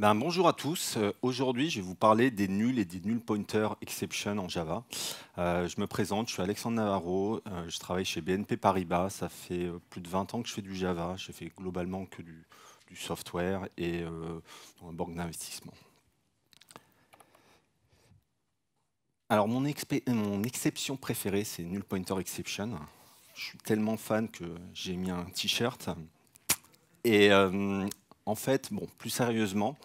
Bonjour à tous. Aujourd'hui, je vais vous parler des nuls et des null pointer exception en Java. Je me présente, je suis Alexandre Navarro, je travaille chez BNP Paribas. Ça fait plus de 20 ans que je fais du Java. J'ai fait globalement que du software et dans une banque d'investissement. Alors, mon exception préférée, c'est null pointer exception. Je suis tellement fan que j'ai mis un t-shirt. Et en fait, bon, plus sérieusement,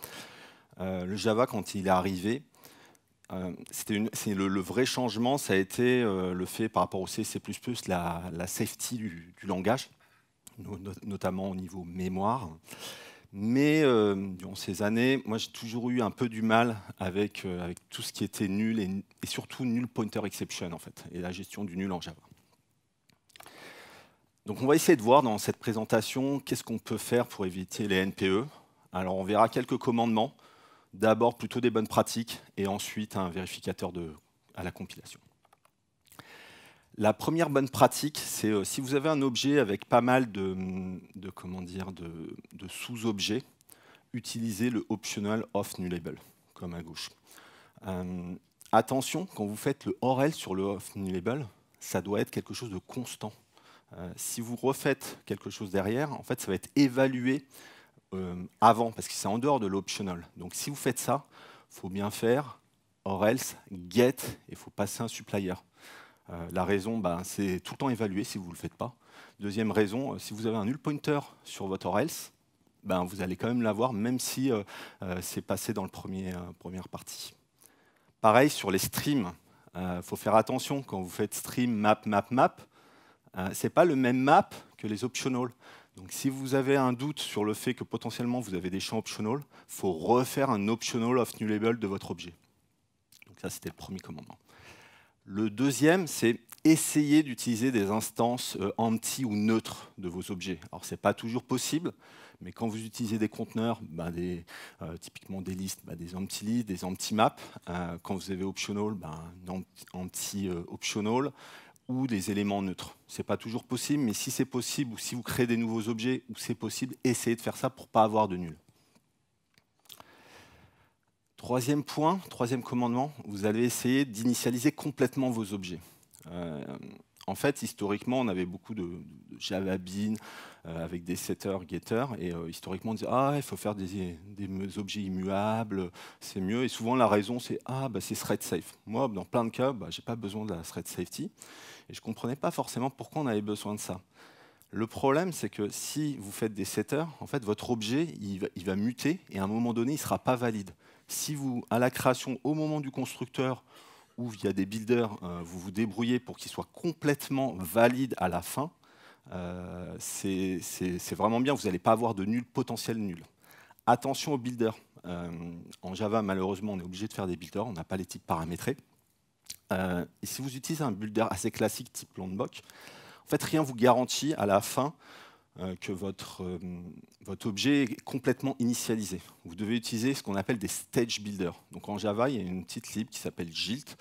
le Java, quand il est arrivé, le vrai changement, ça a été le fait par rapport au C++, la safety du langage, notamment au niveau mémoire. Mais durant ces années, moi j'ai toujours eu un peu du mal avec tout ce qui était nul et surtout null pointer exception en fait, et la gestion du nul en Java. Donc on va essayer de voir dans cette présentation qu'est-ce qu'on peut faire pour éviter les NPE. Alors on verra quelques commandements. D'abord plutôt des bonnes pratiques et ensuite un vérificateur à la compilation. La première bonne pratique, c'est si vous avez un objet avec pas mal de sous-objets, utilisez le optional of nullable, comme à gauche. Attention, quand vous faites le OR else sur le of nullable, ça doit être quelque chose de constant. Si vous refaites quelque chose derrière, en fait, ça va être évalué avant, parce que c'est en dehors de l'optional. Donc si vous faites ça, il faut bien faire or else get, et il faut passer un supplier. La raison, c'est tout le temps évalué si vous ne le faites pas. Deuxième raison, si vous avez un null pointer sur votre or else, vous allez quand même l'avoir, même si c'est passé dans le première partie. Pareil sur les streams, faut faire attention quand vous faites stream map, map, map. Ce n'est pas le même map que les optional. Donc si vous avez un doute sur le fait que potentiellement vous avez des champs optional, il faut refaire un optional of nullable de votre objet. Donc ça, c'était le premier commandement. Le deuxième, c'est essayer d'utiliser des instances empty ou neutres de vos objets. Alors, ce n'est pas toujours possible, mais quand vous utilisez des conteneurs, typiquement des listes, des empty lists, des empty maps, quand vous avez optional, empty optional, ou des éléments neutres. Ce n'est pas toujours possible, mais si c'est possible, ou si vous créez des nouveaux objets, ou c'est possible, essayez de faire ça pour ne pas avoir de nul. Troisième point, troisième commandement, vous allez essayer d'initialiser complètement vos objets. En fait, historiquement, on avait beaucoup de Java Bean avec des setters, getters, et historiquement, on disait il faut faire des objets immuables, c'est mieux. Et souvent, la raison, c'est c'est thread safe. Moi, dans plein de cas, je n'ai pas besoin de la thread safety, et je ne comprenais pas forcément pourquoi on avait besoin de ça. Le problème, c'est que si vous faites des setters, en fait, votre objet, il va muter, et à un moment donné, il ne sera pas valide. Si vous, à la création, au moment du constructeur, ou via des builders, vous vous débrouillez pour qu'il soit complètement valide à la fin, c'est vraiment bien, vous n'allez pas avoir de nul potentiel nul. Attention aux builders. En Java, malheureusement, on est obligé de faire des builders, on n'a pas les types paramétrés. Et si vous utilisez un builder assez classique type Lombok, en fait, rien ne vous garantit à la fin que votre objet est complètement initialisé. Vous devez utiliser ce qu'on appelle des stage builders. Donc en Java, il y a une petite lib qui s'appelle Jilt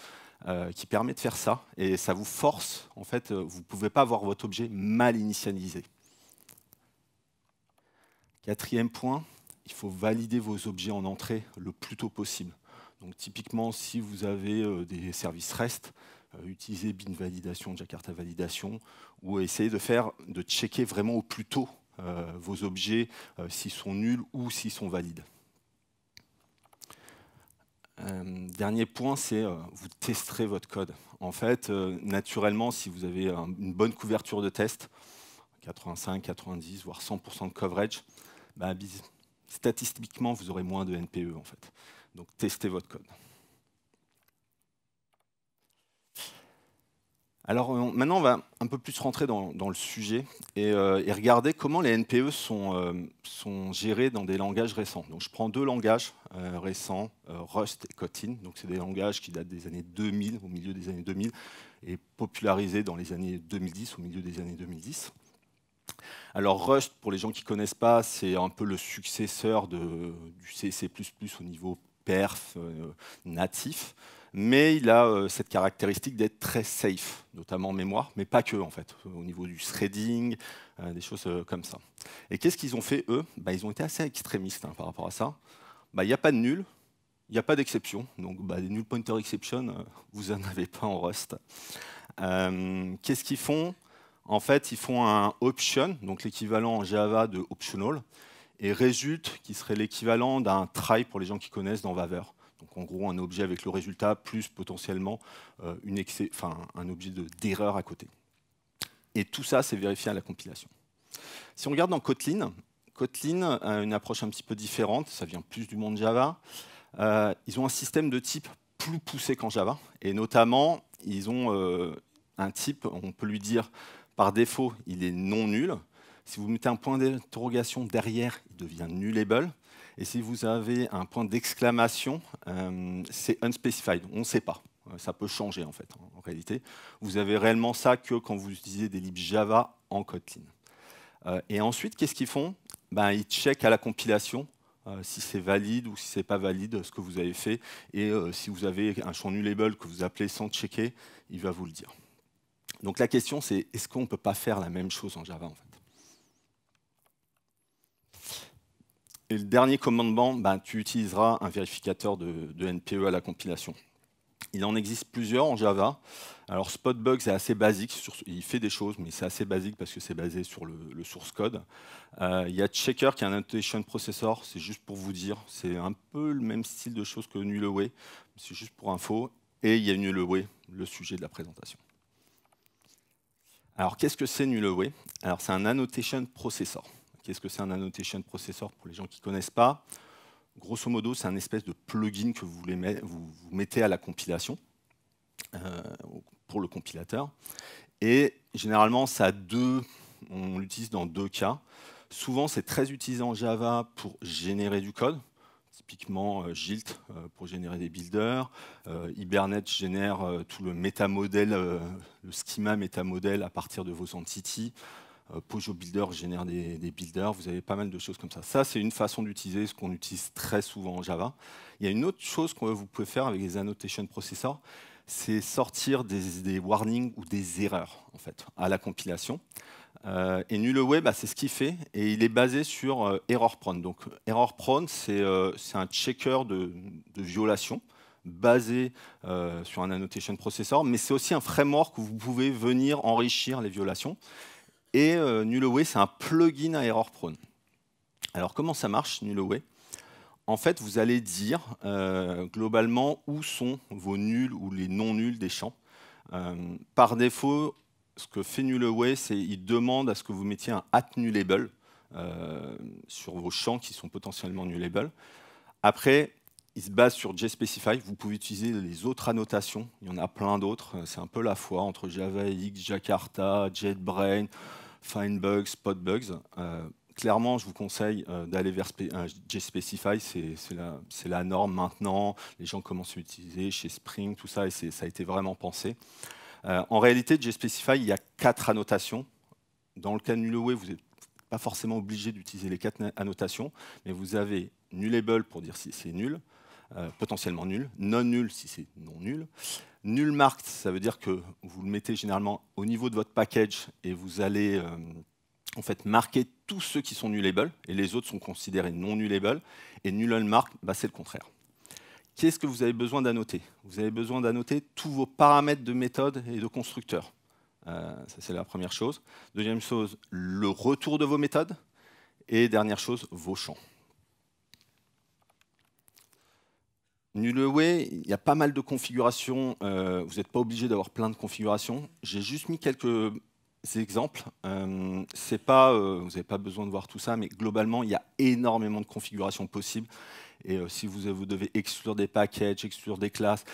qui permet de faire ça. Et ça vous force, en fait, vous ne pouvez pas avoir votre objet mal initialisé. Quatrième point, il faut valider vos objets en entrée le plus tôt possible. Donc typiquement, si vous avez des services REST, utilisez bin validation, Jakarta validation, ou essayez de checker vraiment au plus tôt vos objets, s'ils sont nuls ou s'ils sont valides. Dernier point, c'est vous testerez votre code. En fait, naturellement, si vous avez une bonne couverture de test, 85, 90, voire 100% de coverage, statistiquement, vous aurez moins de NPE en fait. Donc, testez votre code. Alors maintenant, on va un peu plus rentrer dans le sujet et regarder comment les NPE sont gérés dans des langages récents. Donc, je prends deux langages récents, Rust et Kotlin. Donc, c'est des langages qui datent des années 2000, au milieu des années 2000, et popularisés dans les années 2010, au milieu des années 2010. Alors Rust, pour les gens qui ne connaissent pas, c'est un peu le successeur du C++ au niveau perf natif, mais il a cette caractéristique d'être très safe, notamment en mémoire, mais pas que en fait, au niveau du threading, des choses comme ça. Et qu'est-ce qu'ils ont fait eux? Ils ont été assez extrémistes par rapport à ça. il n'y a pas de nul, il n'y a pas d'exception. Donc, les null pointer exception, vous n'en avez pas en Rust. Qu'est-ce qu'ils font? En fait, ils font un option, donc l'équivalent en Java de optional, et résulte qui serait l'équivalent d'un try pour les gens qui connaissent dans Waver. Donc en gros, un objet avec le résultat plus potentiellement un objet d'erreur à côté. Et tout ça, c'est vérifié à la compilation. Si on regarde dans Kotlin, Kotlin a une approche un petit peu différente, ça vient plus du monde Java. Ils ont un système de type plus poussé qu'en Java, et notamment, ils ont un type, on peut lui dire, par défaut, il est non nul. Si vous mettez un point d'interrogation derrière, il devient nullable. Et si vous avez un point d'exclamation, c'est unspecified, on ne sait pas. Ça peut changer en fait, en réalité. Vous avez réellement ça que quand vous utilisez des libs Java en Kotlin. Et ensuite, qu'est-ce qu'ils font? Ils checkent à la compilation si c'est valide ou si ce n'est pas valide ce que vous avez fait. Et si vous avez un champ nullable que vous appelez sans checker, il va vous le dire. Donc la question, c'est est-ce qu'on ne peut pas faire la même chose en Java en fait? Et le dernier commandement, tu utiliseras un vérificateur de NPE à la compilation. Il en existe plusieurs en Java. Alors Spotbug, c'est assez basique. Il fait des choses, mais c'est assez basique parce que c'est basé sur le source code. Il y a Checker qui est un annotation processor. C'est juste pour vous dire. C'est un peu le même style de choses que Nullaway. C'est juste pour info. Et il y a Nullaway, le sujet de la présentation. Alors qu'est-ce que c'est Nullaway? Alors c'est un annotation processor. Qu'est-ce que c'est un annotation processor pour les gens qui ne connaissent pas? Grosso modo, c'est un espèce de plugin que vous mettez à la compilation pour le compilateur. Et généralement, on l'utilise dans deux cas. Souvent, c'est très utilisé en Java pour générer du code. Typiquement, Gilt pour générer des builders. Hibernate génère tout le métamodèle, le schema métamodèle à partir de vos entities. Pojo Builder génère des builders, vous avez pas mal de choses comme ça. Ça, c'est une façon d'utiliser ce qu'on utilise très souvent en Java. Il y a une autre chose que vous pouvez faire avec les annotation processors, c'est sortir des warnings ou des erreurs en fait, à la compilation. Et Nullaway, c'est ce qu'il fait, et il est basé sur error prone. Donc, error prone, c'est un checker de violation basé sur un annotation processor, mais c'est aussi un framework où vous pouvez venir enrichir les violations. Et Nullaway, c'est un plugin à error prone. Alors, comment ça marche, Nullaway? En fait, vous allez dire globalement où sont vos nuls ou les non-nuls des champs. Par défaut, ce que fait Nullaway, c'est qu'il demande à ce que vous mettiez un @nullable sur vos champs qui sont potentiellement nullables. Après, il se base sur JSpecify. Vous pouvez utiliser les autres annotations. Il y en a plein d'autres. C'est un peu la foire entre JavaX, Jakarta, JetBrains, FindBugs, SpotBugs. Clairement, je vous conseille d'aller vers JSpecify. C'est la norme maintenant. Les gens commencent à l'utiliser chez Spring, tout ça, et ça a été vraiment pensé. En réalité, JSpecify, il y a 4 annotations. Dans le cas de Nullaway, vous n'êtes pas forcément obligé d'utiliser les 4 annotations, mais vous avez nullable pour dire si c'est nul, potentiellement nul, non nul si c'est non nul. Null marked, ça veut dire que vous le mettez généralement au niveau de votre package et vous allez en fait marquer tous ceux qui sont nullable et les autres sont considérés non nullable. Et null unmarked, c'est le contraire. Qu'est-ce que vous avez besoin d'annoter? Vous avez besoin d'annoter tous vos paramètres de méthode et de constructeur. Ça, c'est la première chose. Deuxième chose, le retour de vos méthodes. Et dernière chose, vos champs. Nullaway, il y a pas mal de configurations. Vous n'êtes pas obligé d'avoir plein de configurations. J'ai juste mis quelques exemples. Vous n'avez pas besoin de voir tout ça, mais globalement, il y a énormément de configurations possibles. Et si vous devez exclure des packages, exclure des classes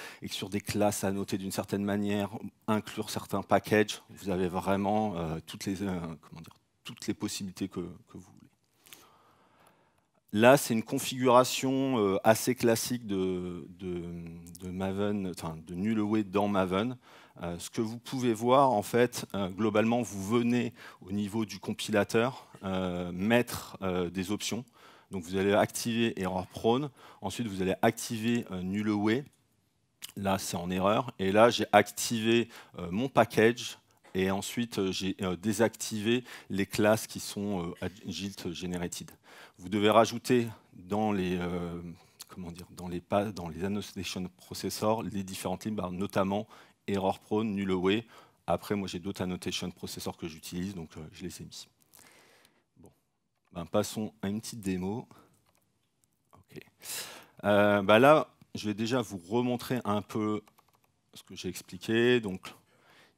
annotées d'une certaine manière, inclure certains packages, vous avez vraiment toutes les possibilités que vous voulez. Là, c'est une configuration assez classique de Maven, enfin de Nullaway dans Maven. Ce que vous pouvez voir, en fait, globalement, vous venez au niveau du compilateur mettre des options. Donc vous allez activer error prone, ensuite vous allez activer Nullaway. Là, c'est en erreur. Et là, j'ai activé mon package. Et ensuite, j'ai désactivé les classes qui sont Gilt Generated. Vous devez rajouter dans les comment dire, dans les annotation processors, les différentes lignes, notamment error prone, null away. Après, moi, j'ai d'autres annotation processors que j'utilise, donc je les ai mis. Bon. Passons à une petite démo. Okay. Là, je vais déjà vous remontrer un peu ce que j'ai expliqué. Donc,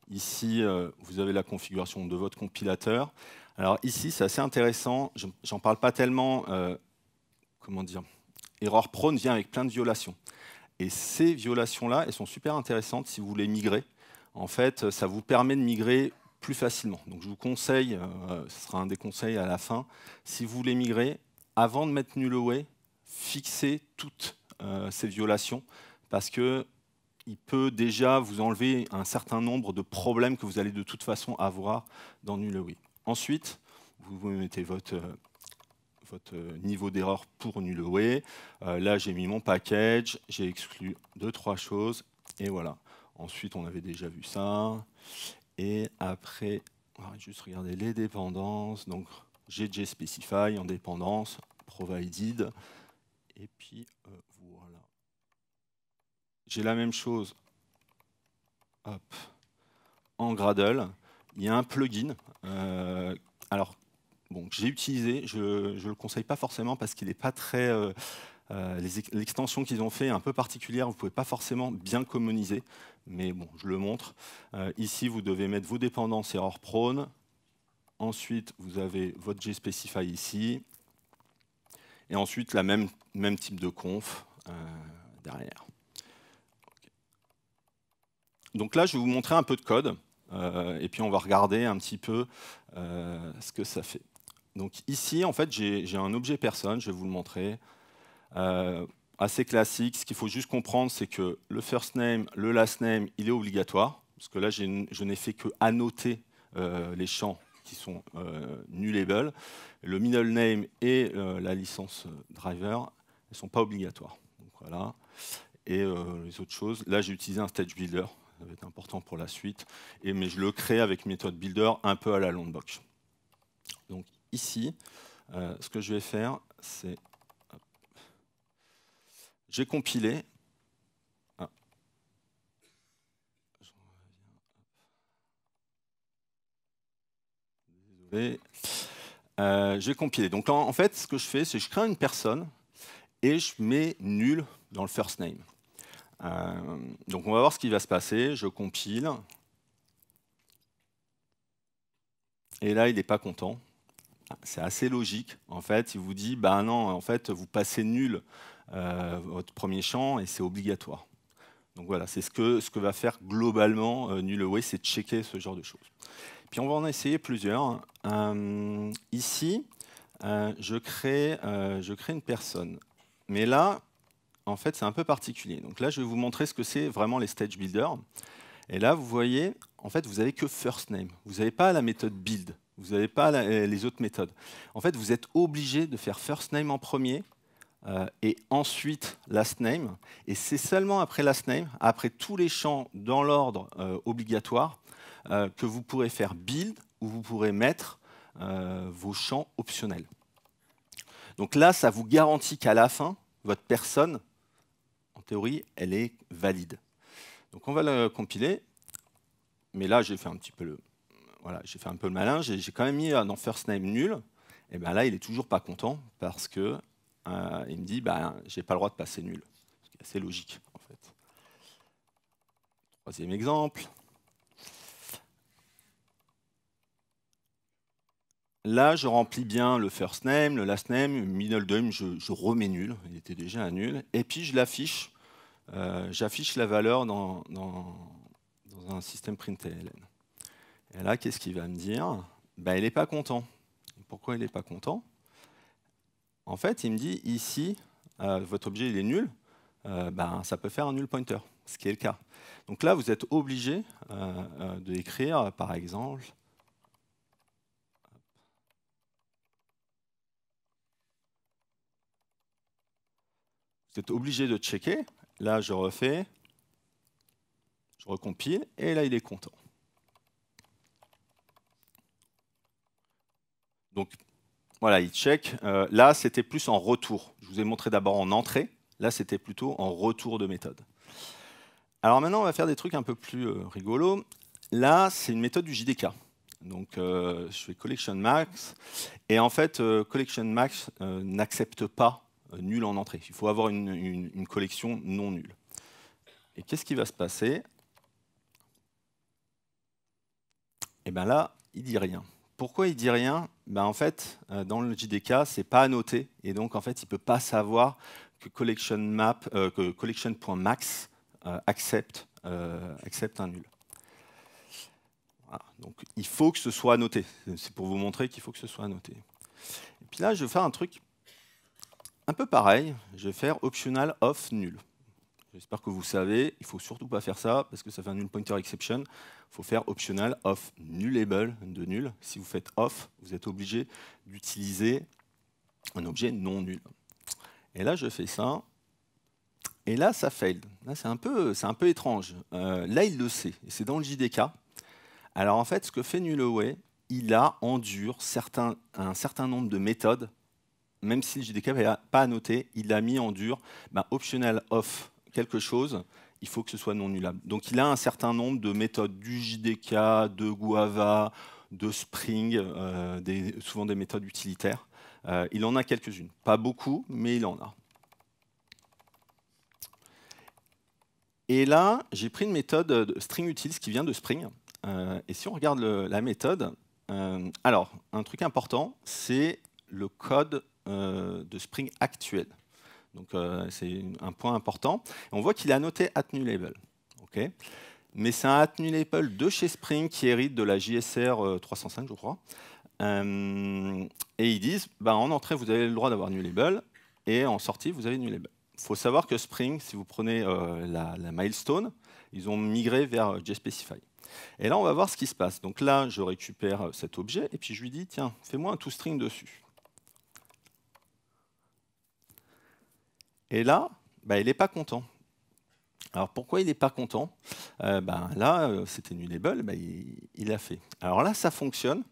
ici, vous avez la configuration de votre compilateur. Alors ici, c'est assez intéressant. J'en parle pas tellement. Comment dire, error prone vient avec plein de violations. Et ces violations-là, elles sont super intéressantes si vous voulez migrer. En fait, ça vous permet de migrer plus facilement. Donc je vous conseille, ce sera un des conseils à la fin, si vous voulez migrer, avant de mettre null away, fixez toutes ces violations, parce que il peut déjà vous enlever un certain nombre de problèmes que vous allez de toute façon avoir dans null away. Ensuite, vous mettez votre niveau d'erreur pour null away. Là, j'ai mis mon package, j'ai exclu 2-3 choses, et voilà. Ensuite, on avait déjà vu ça. Et après, on va juste regarder les dépendances. Donc, j'ai specify en dépendance, provided, et puis voilà. J'ai la même chose en Gradle. Il y a un plugin. Alors, bon, j'ai utilisé, je ne le conseille pas forcément parce qu'il n'est pas très... l'extension qu'ils ont fait est un peu particulière, vous ne pouvez pas forcément bien commoniser, mais bon, je le montre. Ici, vous devez mettre vos dépendances error prone. Ensuite, vous avez votre gspecify ici. Et ensuite, la même type de conf derrière. Okay. Donc là, je vais vous montrer un peu de code. Et puis, on va regarder un petit peu ce que ça fait. Donc ici, en fait, j'ai un objet personne, je vais vous le montrer. Assez classique. Ce qu'il faut juste comprendre, c'est que le first name, le last name, il est obligatoire. Parce que là, je n'ai fait que annoter les champs qui sont nullable. Le middle name et la licence driver ne sont pas obligatoires. Donc, voilà. Et les autres choses, là, j'ai utilisé un stage builder. Ça va être important pour la suite. Mais je le crée avec une méthode builder un peu à la Lombok. Donc ici, ce que je vais faire, c'est... J'ai compilé. Désolé. J'ai compilé. Donc en fait, ce que je fais, c'est que je crée une personne et je mets nul dans le first name. Donc on va voir ce qui va se passer. Je compile. Et là, il n'est pas content. C'est assez logique. En fait, il vous dit, bah non, en fait, vous passez nul votre premier champ et c'est obligatoire. Donc voilà, c'est ce que va faire globalement null away, c'est checker ce genre de choses. Puis on va en essayer plusieurs. Ici, je crée une personne. Mais là, en fait, c'est un peu particulier. Donc là, je vais vous montrer ce que c'est vraiment les stage builders. Et là, vous voyez, en fait, vous n'avez que first name. Vous n'avez pas la méthode build. Vous n'avez pas les autres méthodes. En fait, vous êtes obligé de faire first name en premier et ensuite last name. Et c'est seulement après last name, après tous les champs dans l'ordre obligatoire, que vous pourrez faire build où vous pourrez mettre vos champs optionnels. Donc là, ça vous garantit qu'à la fin, votre personne, en théorie, elle est valide. Donc on va le compiler. Mais là, j'ai fait un petit peu le malin. J'ai quand même mis dans first name nul. Et bien là, il est toujours pas content parce que il me dit, j'ai pas le droit de passer nul. C'est assez logique en fait. Troisième exemple. Là, je remplis bien le first name, le last name, middle name, je remets nul. Il était déjà à nul. Et puis je l'affiche. J'affiche la valeur dans un système println. Et là, qu'est-ce qu'il va me dire? Il n'est pas content. Pourquoi il n'est pas content? En fait, il me dit ici, votre objet il est nul, ça peut faire un null pointer, ce qui est le cas. Donc là, vous êtes obligé d'écrire, par exemple, vous êtes obligé de checker. Là, je refais, je recompile, et là, il est content. Donc, voilà, il check. Là, c'était plus en retour. Je vous ai montré d'abord en entrée. Là, c'était plutôt en retour de méthode. Alors maintenant, on va faire des trucs un peu plus rigolos. Là, c'est une méthode du JDK. Donc, je fais collection max. Et en fait, collection max n'accepte pas nul en entrée. Il faut avoir une collection non nulle. Et qu'est-ce qui va se passer? Et bien là, il dit rien. Pourquoi il dit rien? Ben en fait, dans le JDK, c'est pas annoté. Et donc, en fait, il ne peut pas savoir que collection.max accepte un nul. Voilà. Donc, il faut que ce soit annoté. C'est pour vous montrer qu'il faut que ce soit annoté. Et puis là, je vais faire un truc un peu pareil. Je vais faire optional of nul. J'espère que vous savez, il ne faut surtout pas faire ça parce que ça fait un null pointer exception. Il faut faire optional of nullable de nul. Si vous faites off, vous êtes obligé d'utiliser un objet non nul. Et là, je fais ça. Et là, ça fail. Là, c'est un peu étrange. Là, il le sait. Et c'est dans le JDK. Alors, en fait, ce que fait nullAway, il a endure un certain nombre de méthodes. Même si le JDK n'est pas annoté, il a mis en dur optional of quelque chose, il faut que ce soit non nullable. Donc il a un certain nombre de méthodes du JDK, de Guava, de Spring, souvent des méthodes utilitaires. Il en a quelques-unes. Pas beaucoup, mais il en a. Et là, j'ai pris une méthode de string utils qui vient de Spring. Et si on regarde la méthode, alors, un truc important, c'est le code de Spring actuel. Donc c'est un point important. On voit qu'il est annoté @nullable. Okay, mais c'est un @nullable de chez Spring qui hérite de la JSR 305, je crois. Et ils disent, en entrée, vous avez le droit d'avoir nullable, et en sortie, vous avez nullable. Il faut savoir que Spring, si vous prenez la milestone, ils ont migré vers JSpecify. Et là, on va voir ce qui se passe. Donc là, je récupère cet objet, et puis je lui dis, tiens, fais-moi un toString dessus. Et là, il n'est pas content. Alors pourquoi il n'est pas content? Là, c'était nullable, il l'a fait. Alors là, ça fonctionne,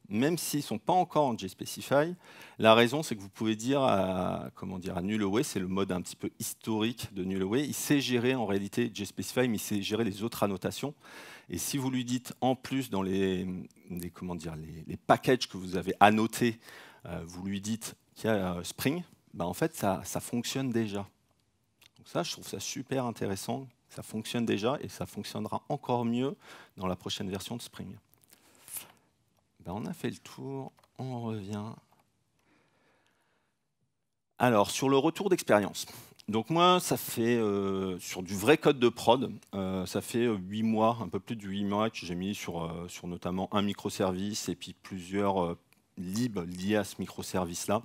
même s'ils ne sont pas encore en JSpecify. La raison, c'est que vous pouvez dire à nullAway, c'est le mode un petit peu historique de nullAway. Il sait gérer en réalité JSpecify, mais il sait gérer les autres annotations. Et si vous lui dites en plus dans les packages que vous avez annotés, vous lui dites qu'il y a Spring, en fait, ça fonctionne déjà. Donc ça, je trouve ça super intéressant. Ça fonctionne déjà et ça fonctionnera encore mieux dans la prochaine version de Spring. On a fait le tour, on revient. Alors, sur le retour d'expérience. Donc moi, ça fait, sur du vrai code de prod, ça fait 8 mois, un peu plus de 8 mois que j'ai mis sur notamment un microservice et puis plusieurs libs liés à ce microservice-là.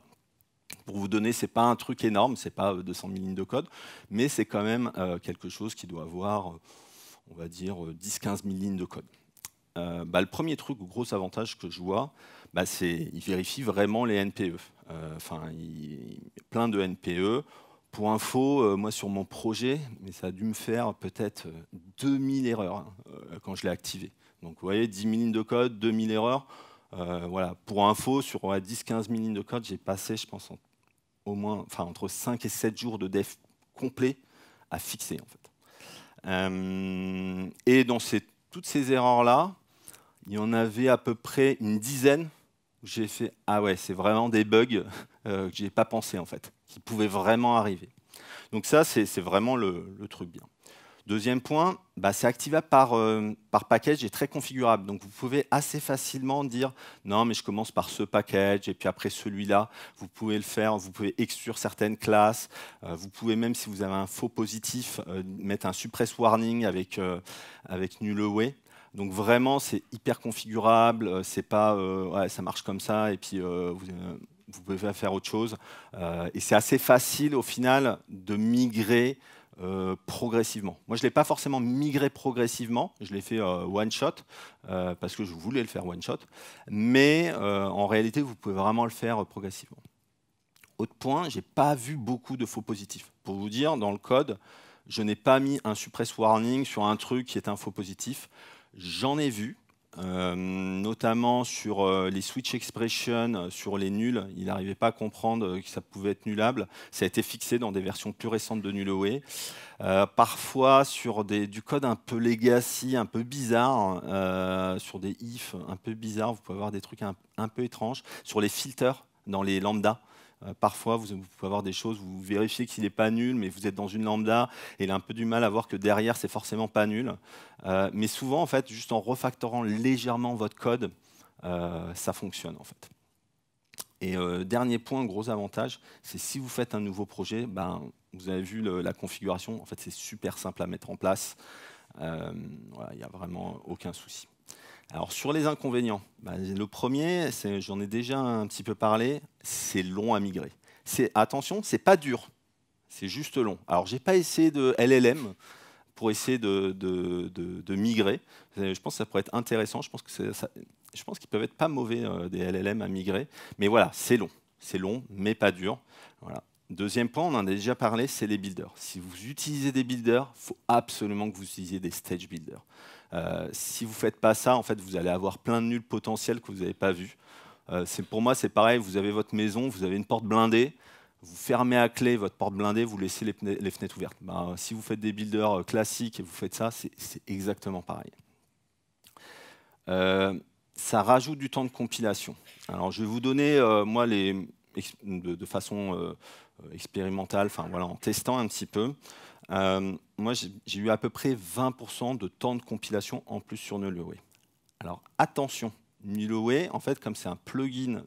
Pour vous donner, ce n'est pas un truc énorme, ce n'est pas 200 000 lignes de code, mais c'est quand même quelque chose qui doit avoir, on va dire, 10-15 000 lignes de code. Le premier truc, gros avantage que je vois, c'est qu'il vérifie vraiment les NPE. Plein de NPE. Pour info, moi sur mon projet, mais ça a dû me faire peut-être 2000 erreurs quand je l'ai activé. Donc vous voyez, 10 000 lignes de code, 2000 erreurs. Voilà. Pour info, sur 10-15 000 lignes de code, j'ai passé, je pense, entre 5 et 7 jours de dev complet à fixer. En fait. Et dans toutes ces erreurs-là, il y en avait à peu près une dizaine où j'ai fait « Ah ouais, c'est vraiment des bugs que je n'ai pas pensé, en fait, qui pouvaient vraiment arriver. » Donc ça, c'est vraiment le truc bien. Deuxième point, c'est activable par package et très configurable. Donc vous pouvez assez facilement dire non, mais je commence par ce package et puis après celui-là. Vous pouvez le faire, vous pouvez exclure certaines classes. Vous pouvez même, si vous avez un faux positif, mettre un suppress warning avec nullAway. Donc vraiment, c'est hyper configurable. C'est pas ouais, ça marche comme ça et puis vous pouvez faire autre chose. Et c'est assez facile au final de migrer progressivement. Moi, je ne l'ai pas forcément migré progressivement, je l'ai fait one shot, parce que je voulais le faire one shot, mais en réalité, vous pouvez vraiment le faire progressivement. Autre point, je n'ai pas vu beaucoup de faux positifs. Pour vous dire, dans le code, je n'ai pas mis un suppress warning sur un truc qui est un faux positif. J'en ai vu, notamment sur les switch expressions, sur les nuls. Il n'arrivait pas à comprendre que ça pouvait être nullable. Ça a été fixé dans des versions plus récentes de NullAway. Parfois sur du code un peu legacy, un peu bizarre, sur des if un peu bizarres, vous pouvez avoir des trucs un peu étranges. Sur les filters dans les lambda, parfois vous pouvez avoir des choses, vous vérifiez qu'il n'est pas nul, mais vous êtes dans une lambda et il a un peu du mal à voir que derrière c'est forcément pas nul. Mais souvent, en fait, juste en refactorant légèrement votre code, ça fonctionne en fait. Et dernier point, gros avantage, c'est si vous faites un nouveau projet, ben, vous avez vu la configuration, en fait c'est super simple à mettre en place. Voilà, il n'y a vraiment aucun souci. Alors sur les inconvénients, ben, le premier, j'en ai déjà un petit peu parlé, c'est long à migrer. Attention, c'est pas dur, c'est juste long. Alors j'ai pas essayé de LLM pour essayer de migrer. Je pense que ça pourrait être intéressant. Je pense qu'ils peuvent être pas mauvais des LLM à migrer. Mais voilà, c'est long. C'est long, mais pas dur. Voilà. Deuxième point, on en a déjà parlé, c'est les builders. Si vous utilisez des builders, il faut absolument que vous utilisiez des stage builders. Si vous ne faites pas ça, en fait, vous allez avoir plein de nuls potentiels que vous n'avez pas vus. Pour moi, c'est pareil. Vous avez votre maison, vous avez une porte blindée. Vous fermez à clé votre porte blindée, vous laissez les fenêtres ouvertes. Ben, si vous faites des builders classiques et vous faites ça, c'est exactement pareil. Ça rajoute du temps de compilation. Alors, je vais vous donner, moi, de façon expérimentale, voilà, en testant un petit peu. Moi, j'ai eu à peu près 20% de temps de compilation en plus sur NullAway. Alors, attention, NullAway, en fait, comme c'est un plugin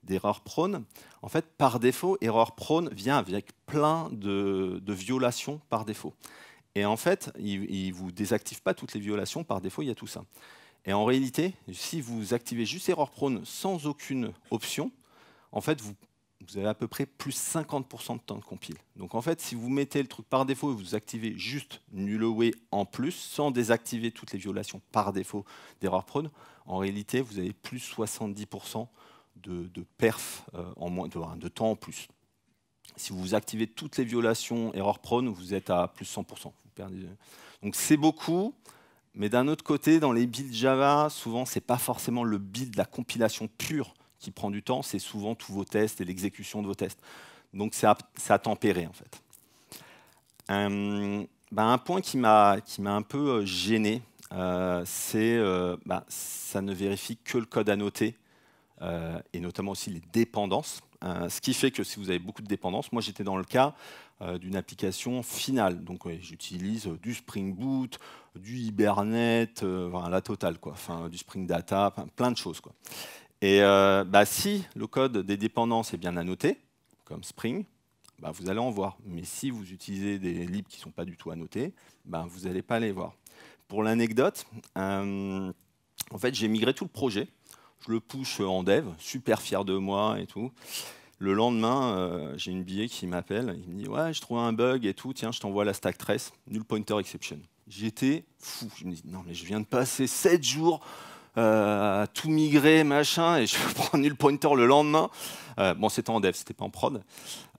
d'erreur prone, en fait, par défaut, erreur prone vient avec plein de violations par défaut. Et en fait, il ne vous désactive pas toutes les violations, par défaut, il y a tout ça. Et en réalité, si vous activez juste erreur prone sans aucune option, en fait, vous avez à peu près plus 50% de temps de compile. Donc en fait, si vous mettez le truc par défaut et vous activez juste NullAway en plus, sans désactiver toutes les violations par défaut d'erreur prone, en réalité, vous avez plus 70% de perf en moins de temps en plus. Si vous activez toutes les violations erreur prone, vous êtes à plus 100%. Vous perdez... Donc c'est beaucoup. Mais d'un autre côté, dans les builds Java, souvent, ce n'est pas forcément le build, la compilation pure qui prend du temps, c'est souvent tous vos tests et l'exécution de vos tests. Donc, c'est à tempérer, en fait. Un point qui m'a un peu gêné, c'est ça ne vérifie que le code annoté, et notamment aussi les dépendances. Ce qui fait que si vous avez beaucoup de dépendances, moi j'étais dans le cas d'une application finale. Donc j'utilise du Spring Boot, du Hibernate, la totale, quoi. Enfin, du Spring Data, plein de choses, quoi. Et si le code des dépendances est bien annoté, comme Spring, vous allez en voir. Mais si vous utilisez des libs qui ne sont pas du tout annotés, vous n'allez pas les voir. Pour l'anecdote, en fait, j'ai migré tout le projet. Je le push en dev, super fier de moi et tout. Le lendemain, j'ai une billet qui m'appelle, il me dit « Ouais, j'ai trouvé un bug et tout, tiens, je t'envoie la stack trace, null pointer exception. » J'étais fou. Je me dis « Non, mais je viens de passer 7 jours à tout migrer, machin, et je prends null pointer le lendemain. » Bon, c'était en dev, c'était pas en prod.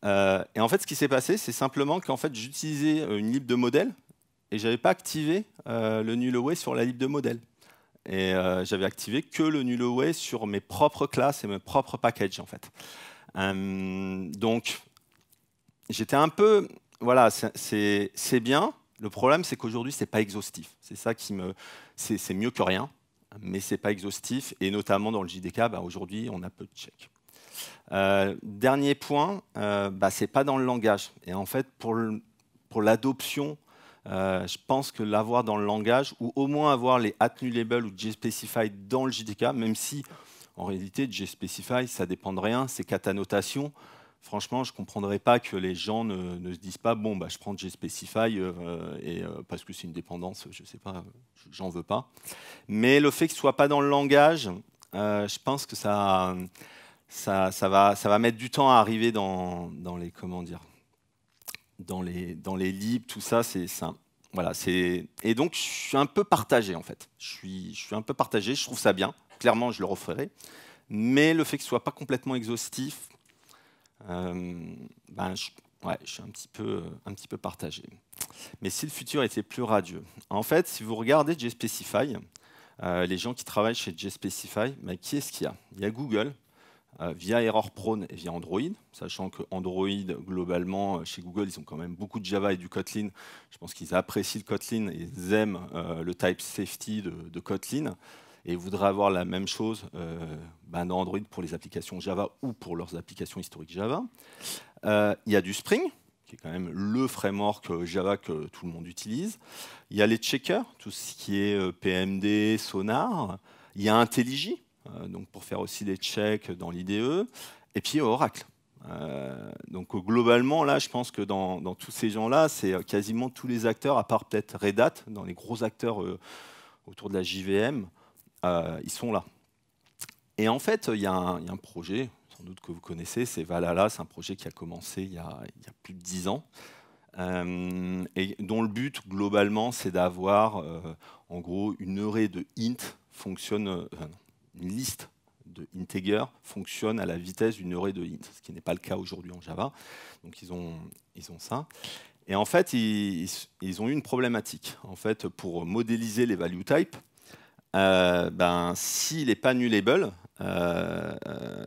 Et en fait, ce qui s'est passé, c'est simplement qu'en fait, j'utilisais une lib de modèle et j'avais pas activé le NullAway sur la lib de modèle. Et j'avais activé que le NullAway sur mes propres classes et mes propres packages, en fait. Donc, j'étais un peu... Voilà, c'est bien. Le problème, c'est qu'aujourd'hui, c'est pas exhaustif. C'est ça qui me... C'est mieux que rien, mais c'est pas exhaustif. Et notamment dans le JDK, aujourd'hui, on a peu de checks. Dernier point, c'est pas dans le langage. Et en fait, pour l'adoption, je pense que l'avoir dans le langage, ou au moins avoir les @nullable ou JSpecify dans le JDK, même si en réalité JSpecify, ça dépend de rien, c'est qu'à ta notation. Franchement, je ne comprendrais pas que les gens ne se disent pas bon, je prends JSpecify parce que c'est une dépendance, je ne sais pas, j'en veux pas. Mais le fait que ce ne soit pas dans le langage, je pense que ça va mettre du temps à arriver dans les, comment dire, dans les libs, tout ça, c'est ça. Voilà, et donc je suis un peu partagé en fait. Je suis un peu partagé, je trouve ça bien. Clairement, je le referai. Mais le fait que ce soit pas complètement exhaustif, je suis un petit peu partagé. Mais si le futur était plus radieux. En fait, si vous regardez JSpecify, les gens qui travaillent chez JSpecify, qui est-ce qu'il y a? Il y a Google, via ErrorProne et via Android, sachant que Android, globalement, chez Google, ils ont quand même beaucoup de Java et du Kotlin. Je pense qu'ils apprécient le Kotlin et ils aiment le type safety de Kotlin. Et ils voudraient avoir la même chose dans Android pour les applications Java ou pour leurs applications historiques Java. Il y a du Spring, qui est quand même le framework Java que tout le monde utilise. Il y a les checkers, tout ce qui est PMD, Sonar. Il y a IntelliJ, donc pour faire aussi des checks dans l'IDE. Et puis Oracle. Donc globalement, là, je pense que dans tous ces gens-là, c'est quasiment tous les acteurs, à part peut-être Red Hat, dans les gros acteurs autour de la JVM, ils sont là. Et en fait, il y a un projet, sans doute que vous connaissez, c'est Valhalla, c'est un projet qui a commencé il y a plus de 10 ans, et dont le but, globalement, c'est d'avoir, en gros, une array de int fonctionne, une liste de integer fonctionne à la vitesse d'une array de int, ce qui n'est pas le cas aujourd'hui en Java. Donc ils ont ça. Et en fait, ils ont eu une problématique. En fait, pour modéliser les value types, s'il n'est pas nullable,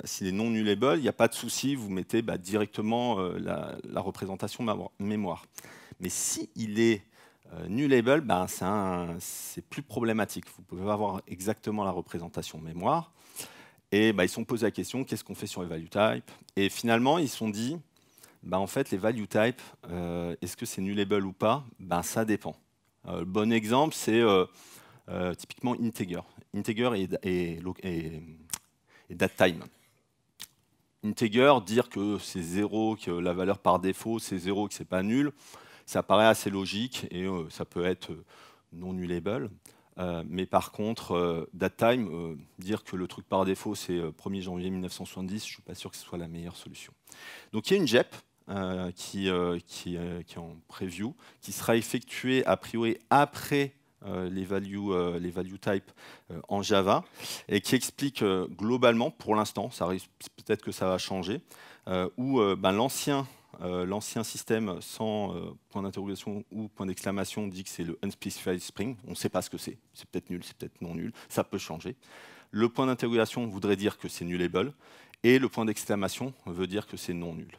s'il est non nullable, il n'y a pas de souci, vous mettez directement la représentation mémoire. Mais s'il est nullable, c'est plus problématique. Vous pouvez avoir exactement la représentation mémoire. Et ils se sont posé la question, qu'est-ce qu'on fait sur les value types? Et finalement, ils se sont dit, en fait, les value types, est-ce que c'est nullable ou pas? Ça dépend. Le bon exemple, c'est typiquement integer. Integer et datetime. Integer, dire que c'est 0, que la valeur par défaut c'est 0, que c'est pas nul, ça paraît assez logique et ça peut être non nullable. Mais par contre, datetime, dire que le truc par défaut c'est 1er janvier 1970, je ne suis pas sûr que ce soit la meilleure solution. Donc il y a une JEP qui est en preview, qui sera effectuée a priori après les value types en Java, et qui explique globalement, pour l'instant, ça risque peut-être que ça va changer, où l'ancien système sans point d'interrogation ou point d'exclamation dit que c'est le unspecified string. On ne sait pas ce que c'est. C'est peut-être nul, c'est peut-être non nul. Ça peut changer. Le point d'interrogation voudrait dire que c'est nullable. Et le point d'exclamation veut dire que c'est non nul.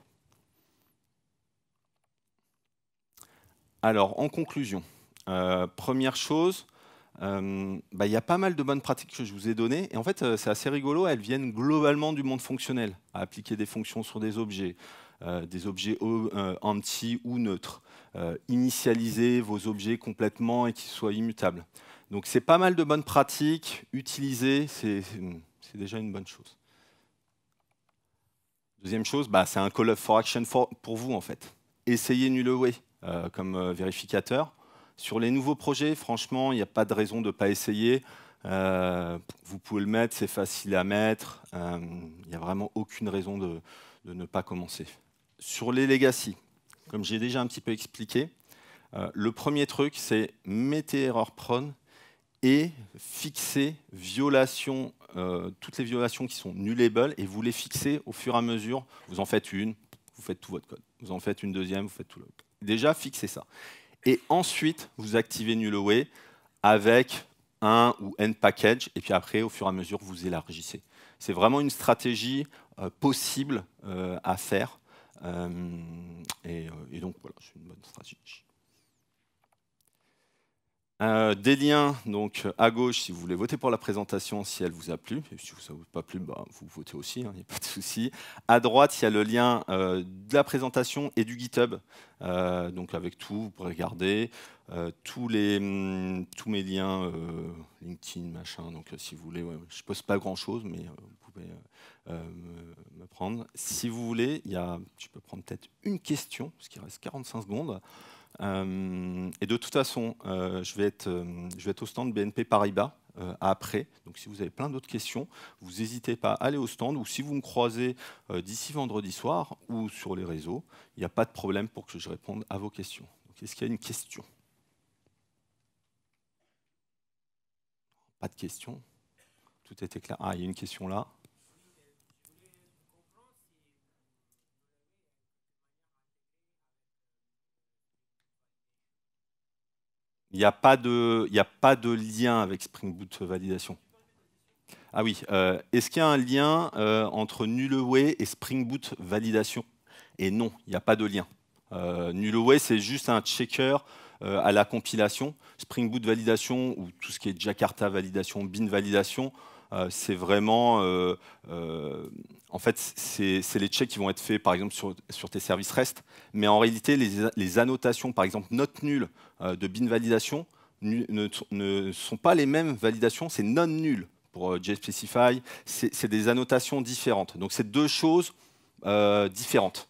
Alors, en conclusion, première chose, il y a pas mal de bonnes pratiques que je vous ai données. Et en fait, c'est assez rigolo. Elles viennent globalement du monde fonctionnel, à appliquer des fonctions sur des objets empty ou neutres, initialiser vos objets complètement et qu'ils soient immutables. Donc, c'est pas mal de bonnes pratiques. Utiliser, c'est déjà une bonne chose. Deuxième chose, c'est un call for action pour vous, en fait. Essayez NullAway comme vérificateur. Sur les nouveaux projets, franchement, il n'y a pas de raison de ne pas essayer. Vous pouvez le mettre, c'est facile à mettre. Il n'y a vraiment aucune raison de ne pas commencer. Sur les legacy, comme j'ai déjà un petit peu expliqué, le premier truc, c'est mettez ErrorProne et fixez toutes les violations qui sont nullable, et vous les fixez au fur et à mesure. Vous en faites une, vous faites tout votre code. Vous en faites une deuxième, vous faites tout le code. Déjà, fixez ça. Et ensuite, vous activez NullAway avec un ou n package, et puis après, au fur et à mesure, vous élargissez. C'est vraiment une stratégie possible à faire. Et donc, voilà, c'est une bonne stratégie. Des liens donc, à gauche si vous voulez voter pour la présentation, si elle vous a plu. Et si ça ne vous a pas plu, vous votez aussi, il n'y a pas de souci. À droite, il y a le lien de la présentation et du GitHub. Donc avec tout, vous pourrez regarder tous mes liens, LinkedIn, machin. Donc si vous voulez, je ne poste pas grand-chose, mais vous pouvez me prendre. Si vous voulez, je peux prendre peut-être une question, parce qu'il reste 45 secondes. Et de toute façon, je vais être au stand BNP Paribas après. Donc si vous avez plein d'autres questions, vous n'hésitez pas à aller au stand, ou si vous me croisez d'ici vendredi soir ou sur les réseaux, il n'y a pas de problème pour que je réponde à vos questions. Est-ce qu'il y a une question? Pas de question? Tout était clair. Ah, il y a une question là. Il y a pas de lien avec Spring Boot validation. Ah oui, est-ce qu'il y a un lien entre Nullaway et Spring Boot validation? Et non, il n'y a pas de lien. Nullaway, c'est juste un checker à la compilation. Spring Boot validation ou tout ce qui est Jakarta validation, Bean validation, c'est vraiment, en fait, c'est les checks qui vont être faits, par exemple, sur tes services REST. Mais en réalité, les annotations, par exemple, note nulle de Bean validation ne sont pas les mêmes validations, c'est non nul pour JSpecify. C'est des annotations différentes. Donc, c'est deux choses différentes.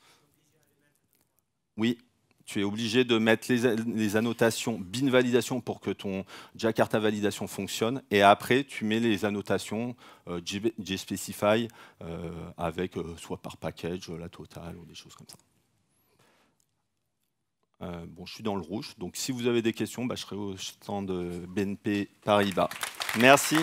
Oui, tu es obligé de mettre les annotations bin validation pour que ton Jakarta validation fonctionne. Et après, tu mets les annotations JSpecify avec soit par package, la totale ou des choses comme ça. Bon, je suis dans le rouge. Donc, si vous avez des questions, je serai au stand de BNP Paribas. Merci.